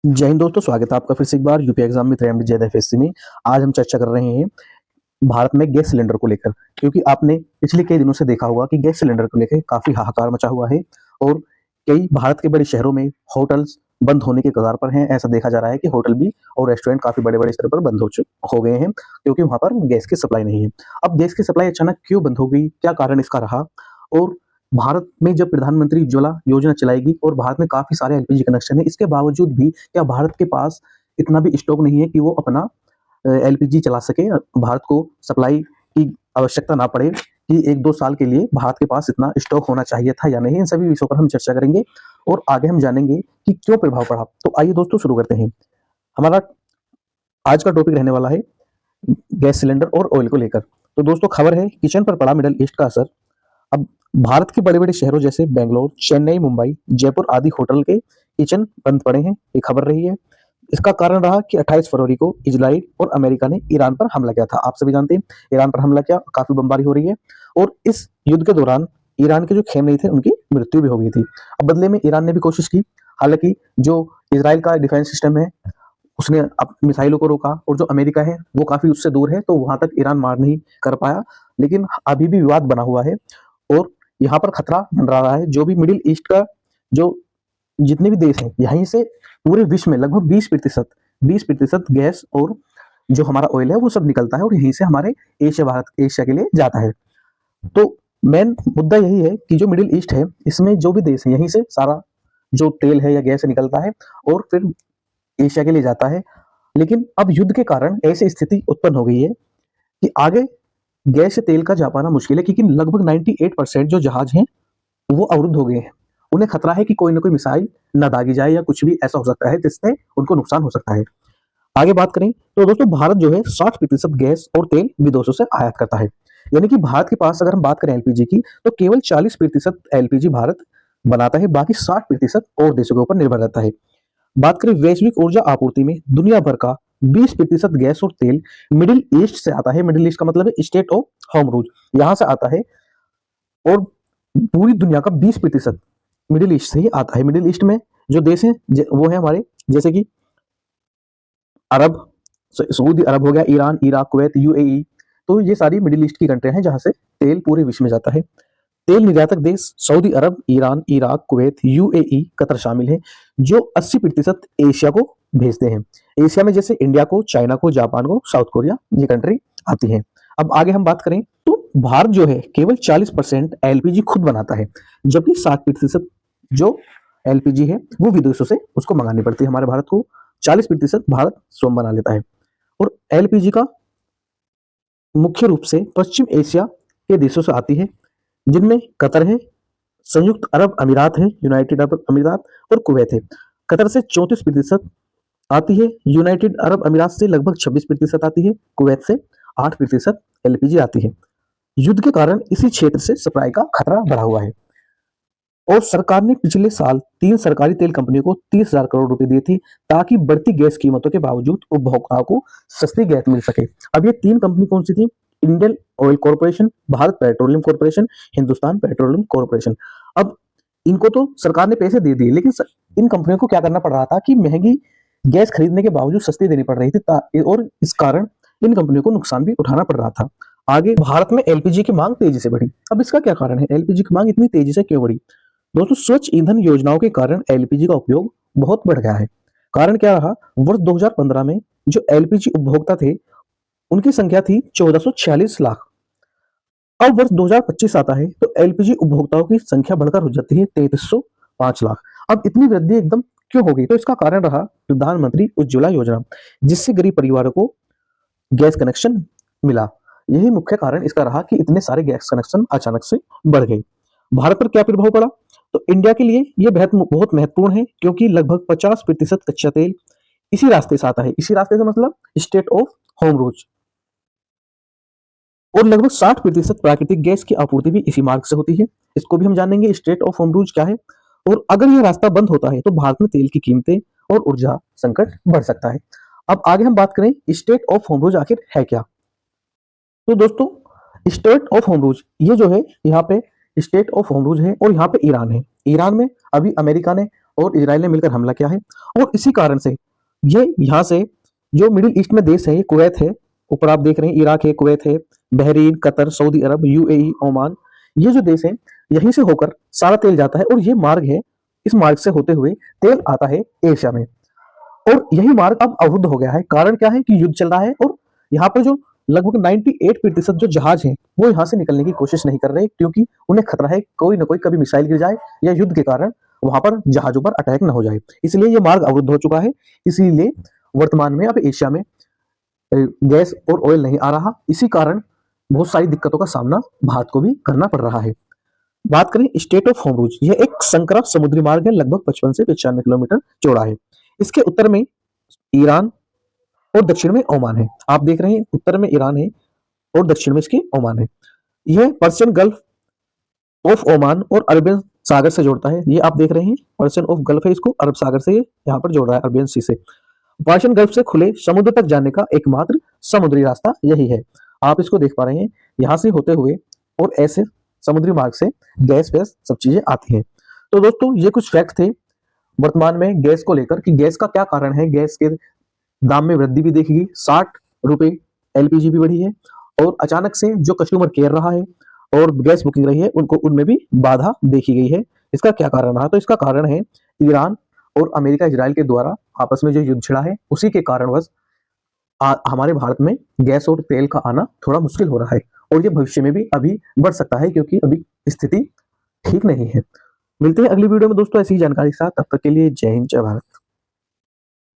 जय हिंद दोस्तों, स्वागत है आपका फिर से एक बार यूपी एग्जाम में एफएससी में। आज हम चर्चा कर रहे हैं भारत में गैस सिलेंडर को लेकर, क्योंकि आपने पिछले कई दिनों से देखा होगा कि गैस सिलेंडर को लेकर काफी हाहाकार मचा हुआ है और कई भारत के बड़े शहरों में होटल्स बंद होने के कगार पर हैं। ऐसा देखा जा रहा है कि होटल भी और रेस्टोरेंट काफी बड़े बड़े स्तर पर बंद हो गए हैं, क्योंकि वहां पर गैस की सप्लाई नहीं है। अब गैस की सप्लाई अचानक क्यों बंद हो गई, क्या कारण इसका रहा, और भारत में जब प्रधानमंत्री उज्ज्वला योजना चलाएगी और भारत में काफी सारे एलपीजी कनेक्शन है, इसके बावजूद भी क्या भारत के पास इतना भी स्टॉक नहीं है कि वो अपना एलपीजी चला सके, भारत को सप्लाई की आवश्यकता ना पड़े कि 1-2 साल के लिए भारत के पास इतना स्टॉक होना चाहिए था या नहीं। इन सभी विषयों पर हम चर्चा करेंगे और आगे हम जानेंगे कि क्यों प्रभाव पड़ा। तो आइए दोस्तों शुरू करते हैं। हमारा आज का टॉपिक रहने वाला है गैस सिलेंडर और ऑयल को लेकर। तो दोस्तों, खबर है किचन पर पड़ा मिडल ईस्ट का असर। अब भारत के बड़े बड़े शहरों जैसे बेंगलोर, चेन्नई, मुंबई, जयपुर आदि होटल के किचन बंद पड़े हैं, ये खबर रही है। इसका कारण रहा कि 28 फरवरी को इजराइल और अमेरिका ने ईरान पर हमला किया था। आप सभी जानते हैं ईरान पर हमला किया, काफी बमबारी हो रही है और इस युद्ध के दौरान ईरान के जो खेमनेई थे उनकी मृत्यु भी हो गई थी। अब बदले में ईरान ने भी कोशिश की, हालांकि जो इजराइल का डिफेंस सिस्टम है उसने अब मिसाइलों को रोका और जो अमेरिका है वो काफी उससे दूर है, तो वहां तक ईरान मार नहीं कर पाया। लेकिन अभी भी विवाद बना हुआ है और यहाँ पर खतरा मंडरा रहा है। जो भी मिडिल ईस्ट का जो जितने भी देश हैं, यहीं से पूरे विश्व में लगभग 20% गैस और जो हमारा ऑयल है वो सब निकलता है और यहीं से हमारे एशिया के लिए जाता है। तो मेन मुद्दा यही है कि जो मिडिल ईस्ट है इसमें जो भी देश है यहीं से सारा जो तेल है या गैस निकलता है और फिर एशिया के लिए जाता है। लेकिन अब युद्ध के कारण ऐसी स्थिति उत्पन्न हो गई है कि आगे गैस से तेल का जा पाना मुश्किल है, क्योंकि लगभग 98% जो जहाज हैं वो अवरुद्ध हो गए हैं। उन्हें खतरा है कि कोई ना कोई मिसाइल न दागी जाए या कुछ भी ऐसा हो सकता है जिससे उनको नुकसान हो सकता है। आगे बात करें तो दोस्तों, भारत जो है 60% गैस और तेल विदेशों से आयात करता है। यानी कि भारत के पास अगर हम बात करें एलपीजी की, तो केवल 40% एलपीजी भारत बनाता है, बाकी 60% और देशों के ऊपर निर्भर रहता है। बात करें वैश्विक ऊर्जा आपूर्ति में, दुनिया भर का 20% गैस और तेल मिडिल ईस्ट से आता है। मिडिल ईस्ट का मतलब है स्टेट ऑफ होमरूज, यहाँ से आता है। और पूरी दुनिया का 20% मिडिल ईस्ट से ही आता है। मिडिल ईस्ट में जो देश है वो है हमारे, जैसे कि अरब, सऊदी अरब हो गया, ईरान, इराक, कुवैत, यूएई। तो ये सारी मिडिल ईस्ट की कंट्री हैं जहां से तेल पूरे विश्व में जाता है। तेल निर्यातक देश Saudi Arab, Iran, Iraq, Kuwait, UAE, Qatar शामिल है, जो 80% एशिया को भेजते हैं। एशिया में जैसे इंडिया को, चाइना को, जापान को, साउथ कोरिया, ये कंट्री आती हैं। अब आगे हम बात करें तो भारत जो है केवल 40% एलपीजी खुद बनाता है, जबकि 60% जो एलपीजी है वो विदेशों से उसको मंगानी पड़ती है। हमारे भारत को 40% भारत स्वयं बना लेता है। और एलपीजी का मुख्य रूप से पश्चिम एशिया के देशों से आती है, जिनमें कतर है, संयुक्त अरब अमीरात है, यूनाइटेड अरब अमीरात और कुवैत है। कतर से 34% आती है, यूनाइटेड अरब अमीरात से लगभग 26% आती है, कुवैत से 8% एलपीजी आती है। युद्ध के कारण इसी क्षेत्र से सप्लाई का खतरा बढ़ा हुआ है और सरकार ने पिछले साल 3 सरकारी तेल कंपनियों को 30,000 करोड़ रुपए दिए थे, ताकि बढ़ती गैस कीमतों के बावजूद उपभोक्ताओं को सस्ती गैस मिल सके। अब ये 3 कंपनी कौन सी थी? Indian oil corporation, Bharat petroleum corporation, Hindustan petroleum corporation. अब इनको तो सरकार ने पैसे दे दिए, लेकिन इन कंपनियों को क्या करना पड़ रहा था कि महंगी गैस खरीदने के बावजूद सस्ती देनी पड़ रही थी, और इस कारण इन कंपनियों को नुकसान भी उठाना पड़ रहा था। आगे भारत में एलपीजी की मांग तेजी से बढ़ी। अब इसका क्या कारण है? एलपीजी की मांग इतनी तेजी से क्यों बढ़ी? दोस्तों, स्वच्छ ईंधन योजनाओं के कारण एलपीजी का उपयोग बहुत बढ़ गया है। कारण क्या रहा? वर्ष 2015 में जो एलपीजी उपभोक्ता थे उनकी संख्या थी 1446 लाख। अब वर्ष 2025 आता है तो एलपीजी उपभोक्ताओं की संख्या बढ़कर हो जाती है 3305 लाख। अब इतनी वृद्धि एकदम क्यों हो गई? तो इसका कारण रहा प्रधानमंत्री उज्ज्वला योजना, जिससे गरीब परिवारों को गैस कनेक्शन मिला। यही मुख्य कारण इसका रहा कि इतने सारे गैस कनेक्शन अचानक से बढ़ गए। भारत पर क्या प्रभाव पड़ा? तो इंडिया के लिए यह बहुत महत्वपूर्ण है, क्योंकि लगभग 50% कच्चा तेल इसी रास्ते से आता है। इसी रास्ते से मतलब स्टेट ऑफ होमरूज। और लगभग 60% प्राकृतिक गैस की आपूर्ति भी इसी मार्ग से होती है। इसको भी हम जानेंगे स्टेट ऑफ होमरूज क्या है, और अगर यह रास्ता बंद होता है तो भारत में तेल की कीमतें और ऊर्जा संकट बढ़ सकता है। अब आगे हम बात करें स्टेट ऑफ होमरूज आखिर है क्या। तो दोस्तों, स्टेट ऑफ होमरूज ये जो है, यहाँ पे स्टेट ऑफ होमरूज है और यहाँ पे ईरान है। ईरान में अभी अमेरिका ने और इजराइल ने मिलकर हमला किया है। और इसी कारण से ये यहाँ से जो मिडिल ईस्ट में देश है, ये कुवैत है, ऊपर आप देख रहे हैं इराक है, कुवैत है, बहरीन, कतर, सऊदी अरब, यूएई, ओमान, ये जो देश है यहीं से होकर सारा तेल जाता है और ये मार्ग है, इस मार्ग से होते हुए तेल आता है एशिया में। और यही मार्ग अब अवरुद्ध हो गया है। कारण क्या है कि युद्ध चल रहा है और यहाँ पर जो लगभग 98% जो जहाज हैं वो यहाँ से निकलने की कोशिश नहीं कर रहे, क्योंकि उन्हें खतरा है कोई ना कोई कभी मिसाइल गिर जाए या युद्ध के कारण वहां पर जहाजों पर अटैक न हो जाए, इसलिए ये मार्ग अवरुद्ध हो चुका है। इसीलिए वर्तमान में अब एशिया में गैस और ऑयल नहीं आ रहा। इसी कारण बहुत सारी दिक्कतों का सामना भारत को भी करना पड़ रहा है। बात करें स्टेट ऑफ होर्मुज, यह एक संकरा समुद्री मार्ग है, लगभग 55 से 95 किलोमीटर चौड़ा है। इसके उत्तर में ईरान और दक्षिण में ओमान है। आप देख रहे हैं उत्तर में ईरान है और दक्षिण में इसके ओमान है। यह पर्शियन गल्फ ऑफ ओमान और अरबियन सागर से जोड़ता है। ये आप देख रहे हैं पर्शियन ऑफ गल्फ है, इसको अरब सागर से यहाँ पर जोड़ रहा है, अरबियन सी से। पर्शियन गल्फ से खुले समुद्र तक जाने का एकमात्र समुद्री रास्ता यही है। आप इसको देख पा रहे हैं, यहाँ से होते हुए और ऐसे समुद्री मार्ग से गैस वैस सब चीजें आती हैं। तो दोस्तों ये कुछ फैक्ट थे वर्तमान में गैस को लेकर कि गैस का क्या कारण है। गैस के दाम में वृद्धि भी देखी गई, 60 रुपए एलपीजी भी बढ़ी है और अचानक से जो कस्टमर केयर रहा है और गैस बुकिंग रही है उनको उनमें भी बाधा देखी गई है। इसका क्या कारण रहा? तो इसका कारण है ईरान और अमेरिका इजराइल के द्वारा आपस में जो युद्ध छिड़ा है, उसी के कारणवश हमारे भारत में गैस और तेल का आना थोड़ा मुश्किल हो रहा है और ये भविष्य में भी अभी बढ़ सकता है, क्योंकि अभी स्थिति ठीक नहीं है। मिलते हैं अगली वीडियो में दोस्तों ऐसी ही जानकारी के साथ, तब तक के लिए जय हिंद, जय भारत।